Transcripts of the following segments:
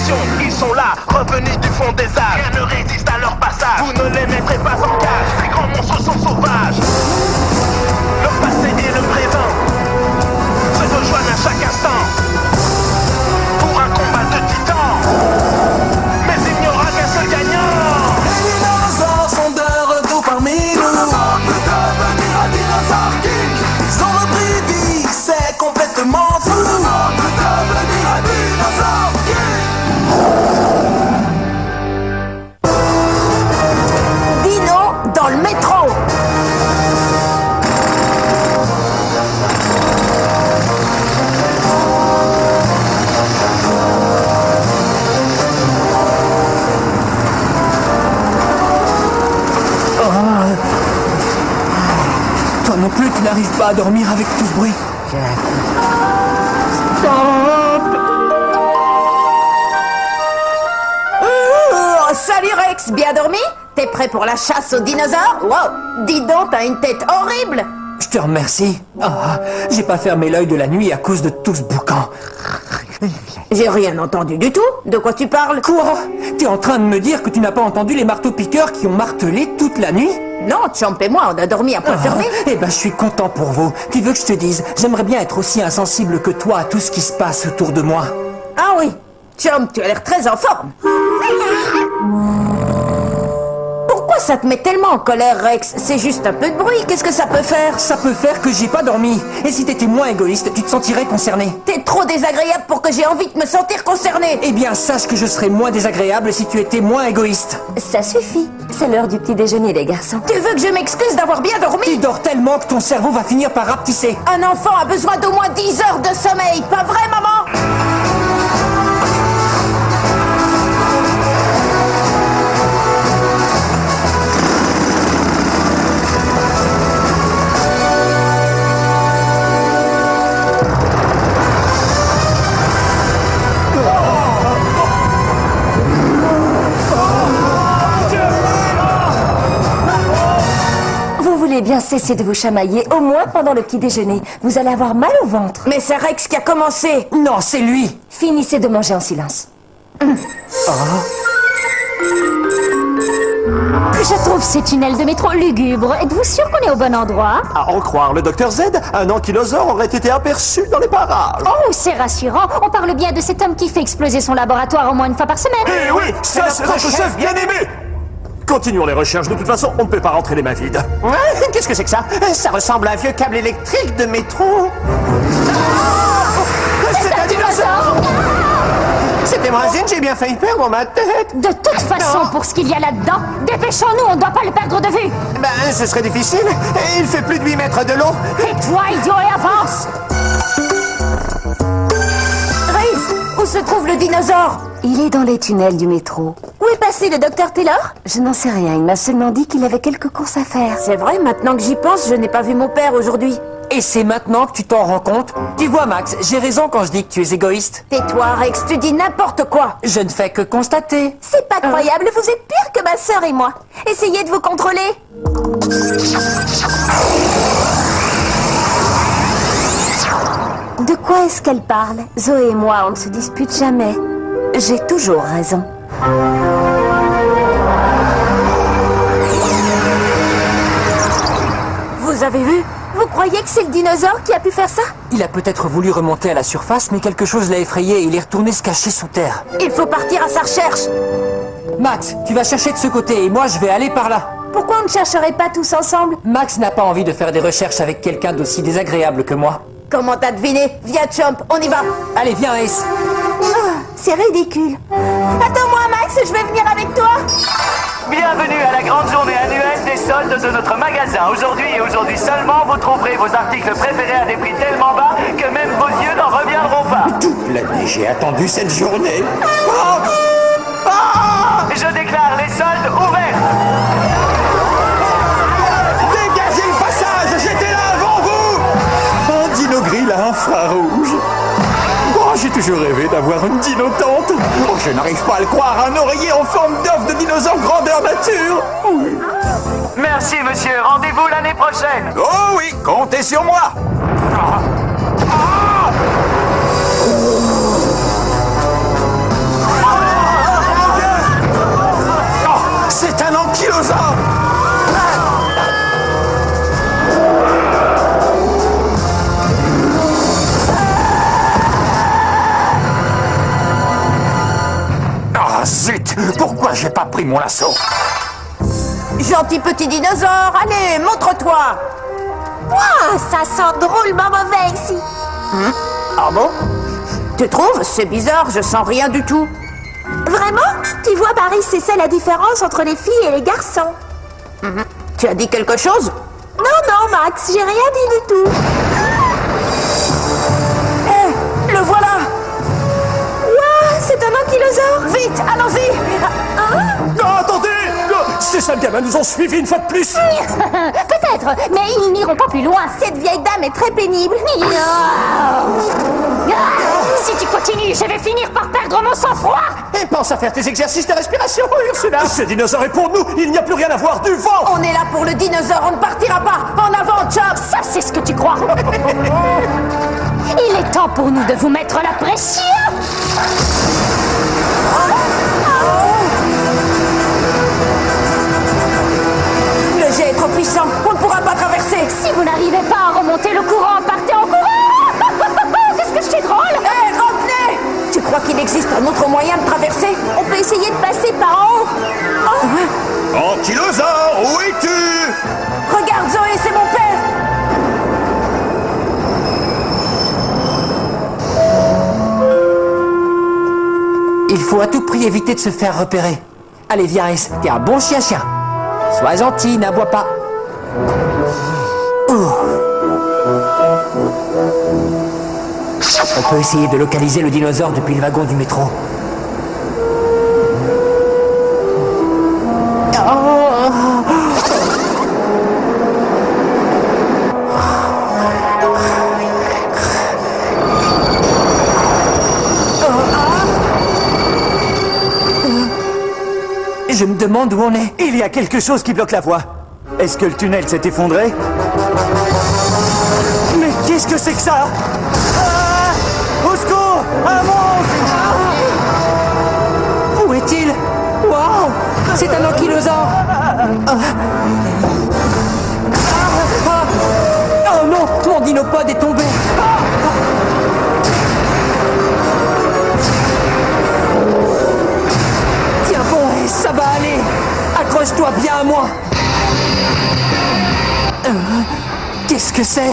extinction. Ils sont là, revenus du fond des âges. Rien ne résiste à leur passage. Vous ne les mettrez pas en cage. Ces grands monstres sont sauvages. Le passé et le présent se rejoignent à chaque instant pour un combat de titans. Mais il n'y aura qu'un seul gagnant. Les dinosaures sont de retour parmi nous. Dinosaures peut devenir un dinosaure king. Ils ont repris vie, c'est complètement fou. Dinosaures peut devenir un dinosaure king. Dino dans le métro. Toi non plus, tu n'arrives pas à dormir avec tout ce bruit. Oh, salut Rex, bien dormi? T'es prêt pour la chasse aux dinosaures? Wow, dis donc, t'as une tête horrible. Je te remercie. Ah, j'ai pas fermé l'œil de la nuit à cause de tout ce boucan. J'ai rien entendu du tout. De quoi tu parles? Quoi? T'es en train de me dire que tu n'as pas entendu les marteaux-piqueurs qui ont martelé toute la nuit? Non, Champ et moi, on a dormi à point fermé. Eh ben, je suis content pour vous. Tu veux que je te dise, j'aimerais bien être aussi insensible que toi à tout ce qui se passe autour de moi. Ah oui, Champ, tu as l'air très en forme. Pourquoi ça te met tellement en colère, Rex? C'est juste un peu de bruit, qu'est-ce que ça peut faire? Ça peut faire que j'ai pas dormi. Et si t'étais moins égoïste, tu te sentirais concerné. T'es trop désagréable pour que j'ai envie de me sentir concerné. Eh bien, sache que je serais moins désagréable si tu étais moins égoïste. Ça suffit. C'est l'heure du petit déjeuner, les garçons. Tu veux que je m'excuse d'avoir bien dormi? Tu dors tellement que ton cerveau va finir par rapetisser. Un enfant a besoin d'au moins 10 heures de sommeil, pas vrai, maman? Vous voulez bien cesser de vous chamailler, au moins pendant le petit déjeuner. Vous allez avoir mal au ventre. Mais c'est Rex qui a commencé. Non, c'est lui. Finissez de manger en silence. Je trouve ces tunnels de métro lugubres. Êtes-vous sûr qu'on est au bon endroit? À en croire le docteur Z, un ankylosaure aurait été aperçu dans les parages. Oh, c'est rassurant. On parle bien de cet homme qui fait exploser son laboratoire au moins une fois par semaine. Eh oui, ça c'est notre chef bien-aimé. Continuons les recherches, de toute façon, on ne peut pas rentrer les mains vides. Qu'est-ce que c'est que ça? Ça ressemble à un vieux câble électrique de métro. C'est un dinosaure! C'était moi, Zine, j'ai bien failli perdre ma tête. De toute façon, pour ce qu'il y a là-dedans, dépêchons-nous, on ne doit pas le perdre de vue. Ben, ce serait difficile. Il fait plus de 8 mètres de long. Tais-toi, idiot, et avance! Rex, où se trouve le dinosaure? Il est dans les tunnels du métro. Où est passé le docteur Taylor? Je n'en sais rien, il m'a seulement dit qu'il avait quelques courses à faire. C'est vrai, maintenant que j'y pense, je n'ai pas vu mon père aujourd'hui. Et c'est maintenant que tu t'en rends compte? Tu vois, Max, j'ai raison quand je dis que tu es égoïste. Tais-toi, Rex, tu dis n'importe quoi. Je ne fais que constater. C'est pas croyable, vous êtes pire que ma sœur et moi. Essayez de vous contrôler. De quoi est-ce qu'elle parle? Zoé et moi, on ne se dispute jamais. J'ai toujours raison. Vous avez vu? Vous croyez que c'est le dinosaure qui a pu faire ça? Il a peut-être voulu remonter à la surface, mais quelque chose l'a effrayé et il est retourné se cacher sous terre. Il faut partir à sa recherche. Max, tu vas chercher de ce côté et moi je vais aller par là. Pourquoi on ne chercherait pas tous ensemble? Max n'a pas envie de faire des recherches avec quelqu'un d'aussi désagréable que moi. Comment t'as deviné? Viens, Chomp, on y va. Allez, viens, Ace. C'est ridicule. Attends-moi, Max, je vais venir avec toi. Bienvenue à la grande journée annuelle des soldes de notre magasin. Aujourd'hui et aujourd'hui seulement, vous trouverez vos articles préférés à des prix tellement bas que même vos yeux n'en reviendront pas. Toute l'année, j'ai attendu cette journée. Je déclare les soldes ouverts. Dégagez le passage, j'étais là avant vous. Un dino grill à infrarouge. Oh, j'ai toujours rêvé d'avoir une dino-tante. Oh, je n'arrive pas à le croire, un oreiller en forme d'œuf de dinosaure grandeur nature. Oui. Merci, monsieur. Rendez-vous l'année prochaine. Oh oui, comptez sur moi. Pourquoi j'ai pas pris mon lasso? Gentil petit dinosaure, allez, montre-toi. Ouah, ça sent drôlement mauvais ici. Ah bon? Tu trouves? C'est bizarre, je sens rien du tout. Vraiment? Tu vois, Paris, c'est ça la différence entre les filles et les garçons. Tu as dit quelque chose? Non, Max, j'ai rien dit du tout. Hé, le voilà. Ouah, c'est un ankylosaure. Vite, allons-y. Non, attendez! Ces sales gamins nous ont suivis une fois de plus! Peut-être, mais ils n'iront pas plus loin. Cette vieille dame est très pénible. Si tu continues, je vais finir par perdre mon sang-froid. Et pense à faire tes exercices de respiration, Ursula. Ce dinosaure est pour nous! Il n'y a plus rien à voir du vent! On est là pour le dinosaure, on ne partira pas. En avant, Chop. Ça, c'est ce que tu crois. Il est temps pour nous de vous mettre la pression. Le jet est trop puissant, on ne pourra pas traverser. Si vous n'arrivez pas à remonter le courant, partez en courant. Qu'est-ce que c'est drôle. Hé, revenez. Tu crois qu'il existe un autre moyen de traverser? On peut essayer de passer par en haut. Ankylosaure, où es-tu? Regarde, Zoé, c'est mon père. Il faut à tout prix éviter de se faire repérer. Allez, viens, Ace, t'es un bon chien-chien. Sois gentil, n'aboie pas. On peut essayer de localiser le dinosaure depuis le wagon du métro. Je me demande où on est. Il y a quelque chose qui bloque la voie. Est-ce que le tunnel s'est effondré? Mais qu'est-ce que c'est que ça? Au secours! Un monstre! Où est-il? Waouh! C'est un ankylosaure! Oh non! Mon dinopode est tombé! Tiens bon, Ace, ça va aller! Accroche-toi bien à moi! Qu'est-ce que c'est?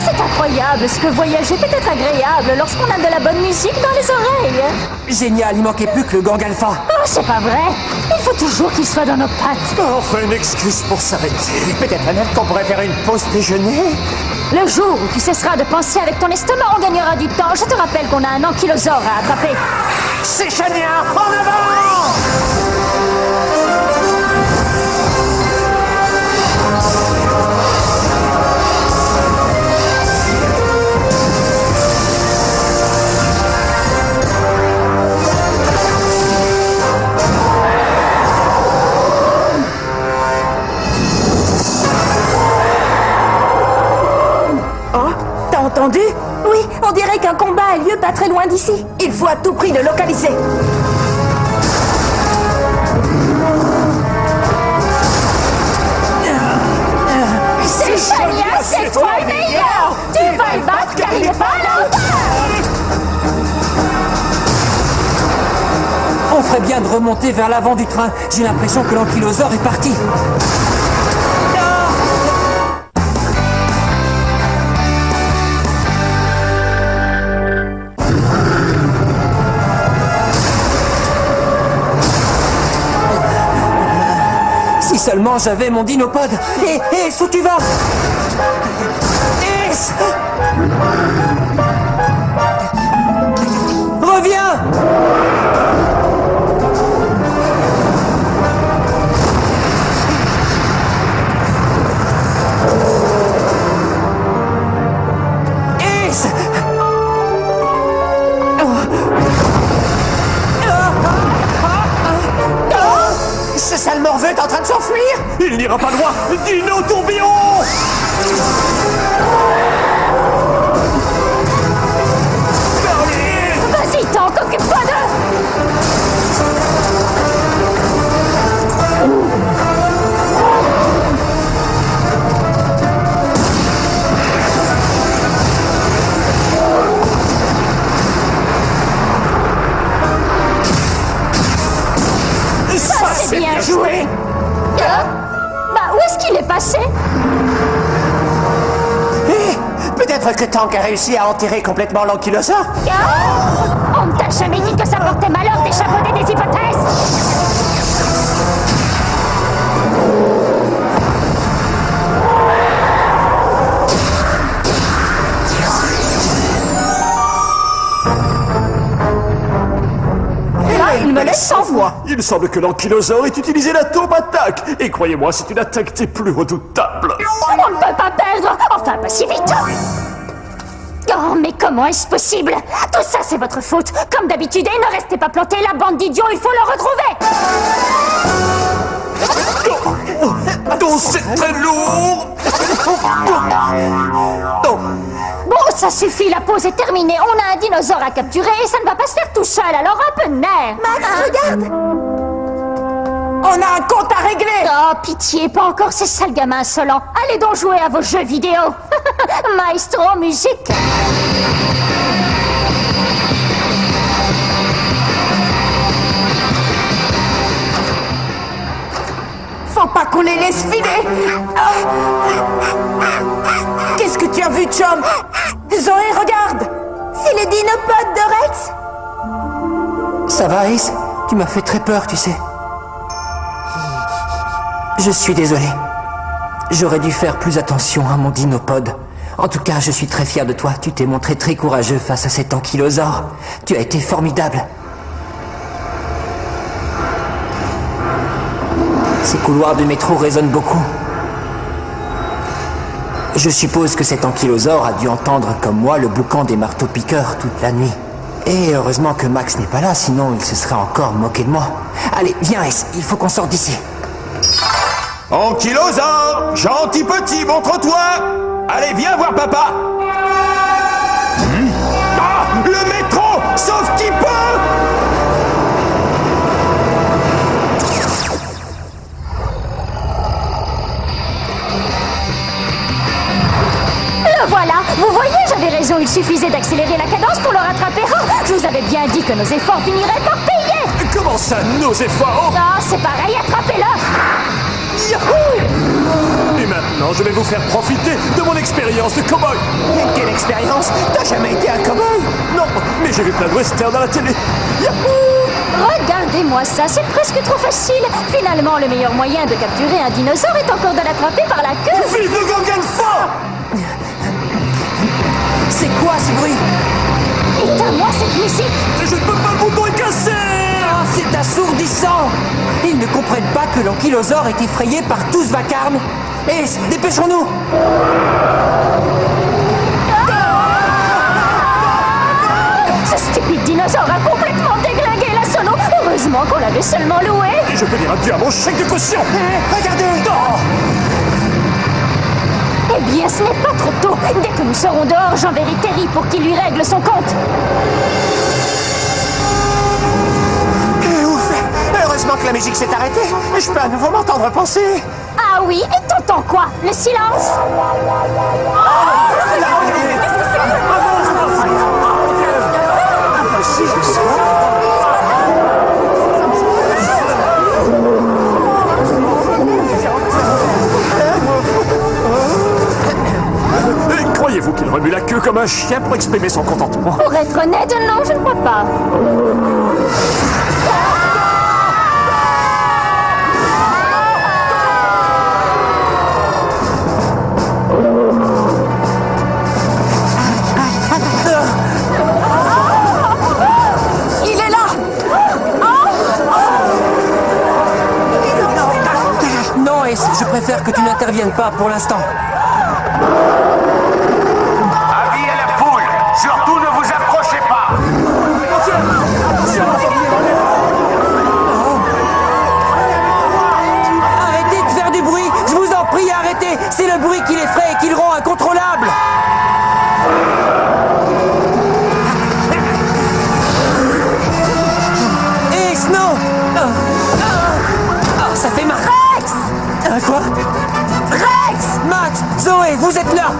C'est incroyable ce que voyager peut être agréable lorsqu'on a de la bonne musique dans les oreilles. Génial, il manquait plus que le gang alpha. Oh, c'est pas vrai. Il faut toujours qu'il soit dans nos pattes. Enfin une excuse pour s'arrêter. Peut-être même qu'on pourrait faire une pause déjeuner. Le jour où tu cesseras de penser avec ton estomac, on gagnera du temps. Je te rappelle qu'on a un ankylosaure à attraper. C'est Chania, en avant! T'as entendu? Oui, on dirait qu'un combat a lieu pas très loin d'ici. Il faut à tout prix le localiser. C'est Chania, c'est toi le meilleur. Tu vas le battre car il n'est pas à la hauteur. On ferait bien de remonter vers l'avant du train. J'ai l'impression que l'ankylosaure est parti. Si seulement j'avais mon dinopode. Hé, où tu vas? Ace! Reviens! Ace! Ce sale morveux est en train de s'enfuir. Il n'ira pas loin! Dino tourbillon! Vas-y, Tank, occupe-toi d'eux. Peut-être que Tank a réussi à enterrer complètement l'ankylosaure. On ne t'a jamais dit que ça portait malheur d'échafauder des hypothèses. Il me laisse sans voix. Il semble que l'ankylosaure ait utilisé la tombe attaque. Et croyez-moi, c'est une attaque des plus redoutables. On ne peut pas perdre. Enfin, pas si vite. Oh, mais comment est-ce possible? Tout ça, c'est votre faute. Comme d'habitude, et ne restez pas plantés, la bande d'idiots, il faut le retrouver. Non, c'est très lourd. Bon, ça suffit, la pause est terminée. On a un dinosaure à capturer et ça ne va pas se faire tout seul, alors un peu de nerfs. Max, regarde. On a un compte à régler. Oh, pitié, pas encore ces sales gamins insolents. Allez donc jouer à vos jeux vidéo. Maestro, musique. Faut pas qu'on les laisse filer. Qu'est-ce que tu as vu, Chum? Zoé, regarde. C'est le dinopode de Rex. Ça va, Ace? Tu m'as fait très peur, tu sais. Je suis désolé. J'aurais dû faire plus attention à mon dinopode. En tout cas, je suis très fier de toi. Tu t'es montré très courageux face à cet ankylosaure. Tu as été formidable. Ces couloirs de métro résonnent beaucoup. Je suppose que cet ankylosaure a dû entendre, comme moi, le boucan des marteaux-piqueurs toute la nuit. Et heureusement que Max n'est pas là, sinon il se serait encore moqué de moi. Allez, viens, Ace, il faut qu'on sorte d'ici. Ankylosaure, gentil petit, montre-toi. Allez, viens voir papa. Ah, le métro, sauf qui peut. Le voilà. Vous voyez, j'avais raison. Il suffisait d'accélérer la cadence pour le rattraper. Oh, je vous avais bien dit que nos efforts finiraient par payer. Comment ça, nos efforts? Ah, c'est pareil, attrapez-le. Yahoo! Et maintenant, je vais vous faire profiter de mon expérience de cow-boy. Quelle expérience? T'as jamais été un cow-boy? Non, mais j'ai vu plein de westerns à la télé. Yahoo! Regardez-moi ça, c'est presque trop facile. Finalement, le meilleur moyen de capturer un dinosaure est encore de l'attraper par la queue. Vive le Gangan-Fa! C'est quoi ce bruit? Éteins-moi cette musique. Je ne peux pas, le bouton est cassé! Ah, c'est assourdissant! Ils ne comprennent pas que l'ankylosaure est effrayé par tout ce vacarme. Ace, dépêchons-nous! Ce stupide dinosaure a complètement déglingué la sono. Heureusement qu'on l'avait seulement loué. Et je peux dire adieu à mon chèque de caution! Regardez! Eh bien, ce n'est pas trop tôt. Dès que nous serons dehors, j'enverrai Terry pour qu'il lui règle son compte. Ouf! Heureusement que la musique s'est arrêtée. Je peux à nouveau m'entendre penser. Ah oui, et t'entends quoi? Le silence? Croyez-vous qu'il remue la queue comme un chien pour exprimer son contentement? Pour être honnête, non, je ne crois pas. Il est là. Non, Ace, je préfère que tu n'interviennes pas pour l'instant. Avis à la foule, surtout ne vous approchez pas. Arrêtez de faire du bruit! Je vous en prie, arrêtez! C'est le bruit qui l'effraie et qui le rend incontrôlable! Ace, non! Ça fait mal! Rex! Quoi? Rex! Max! Zoé, vous êtes là!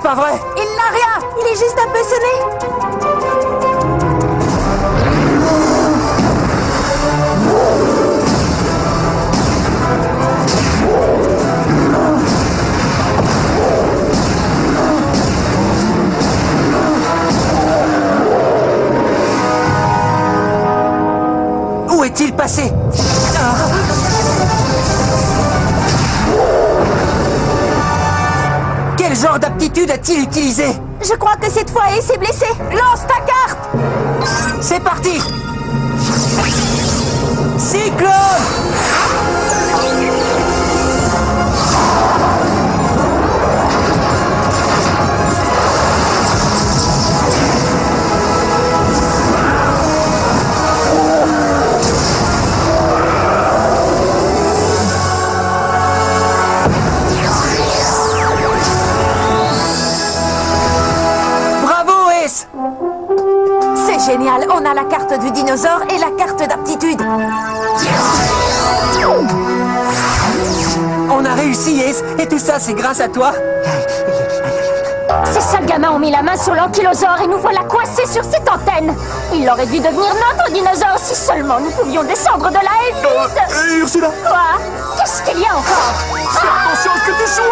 pas vrai. Il n'a rien. Il est juste un peu sonné. Où est-il passé? Quel genre d'aptitude a-t-il utilisé? Je crois que cette fois, Ace s'est blessé. Lance ta carte. C'est parti! Cyclone! Bravo, Ace! C'est génial. On a la carte du dinosaure et la carte d'aptitude. On a réussi, Ace, et tout ça, c'est grâce à toi. Ces sales gamins ont mis la main sur l'ankylosaure et nous voilà coincés sur cette antenne. Il aurait dû devenir notre dinosaure si seulement nous pouvions descendre de là et vite. Ursula, Quoi? Qu'est-ce qu'il y a encore? fais attention à ce que tu souhaites.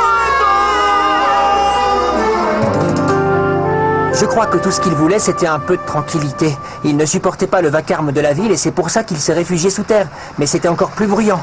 Je crois que tout ce qu'il voulait, c'était un peu de tranquillité. Il ne supportait pas le vacarme de la ville et c'est pour ça qu'il s'est réfugié sous terre. Mais c'était encore plus bruyant.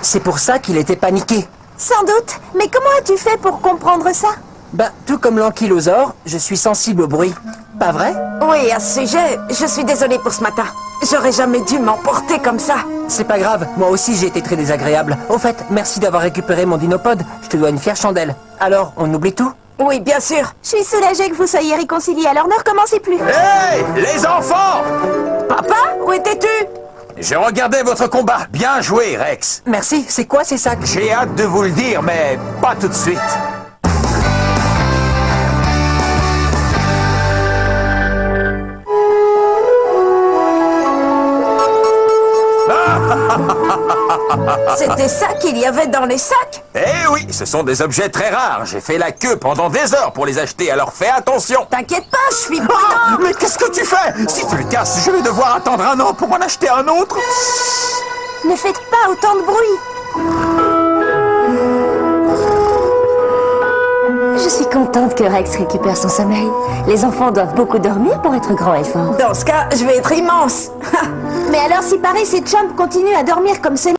C'est pour ça qu'il était paniqué. Sans doute. Mais comment as-tu fait pour comprendre ça? Ben, tout comme l'ankylosaure, je suis sensible au bruit. Pas vrai? Oui, à ce sujet, je suis désolée pour ce matin. J'aurais jamais dû m'emporter comme ça. C'est pas grave, moi aussi j'ai été très désagréable. Au fait, merci d'avoir récupéré mon dinopode. Je te dois une fière chandelle. Alors, on oublie tout? Oui, bien sûr. Je suis soulagée que vous soyez réconciliés, alors ne recommencez plus. Hey, les enfants! Papa, où étais-tu? Je regardais votre combat. Bien joué, Rex. Merci, c'est quoi ces sacs? J'ai hâte de vous le dire, mais pas tout de suite. C'était ça qu'il y avait dans les sacs? Eh oui, ce sont des objets très rares. J'ai fait la queue pendant des heures pour les acheter, alors fais attention. T'inquiète pas, je suis Ah, prudent. mais qu'est-ce que tu fais? Si tu le casses, je vais devoir attendre un an pour en acheter un autre. Ne faites pas autant de bruit. Je suis contente que Rex récupère son sommeil. Les enfants doivent beaucoup dormir pour être grands et forts. Dans ce cas, je vais être immense. Mais alors si Paris et Chump continuent à dormir comme cela,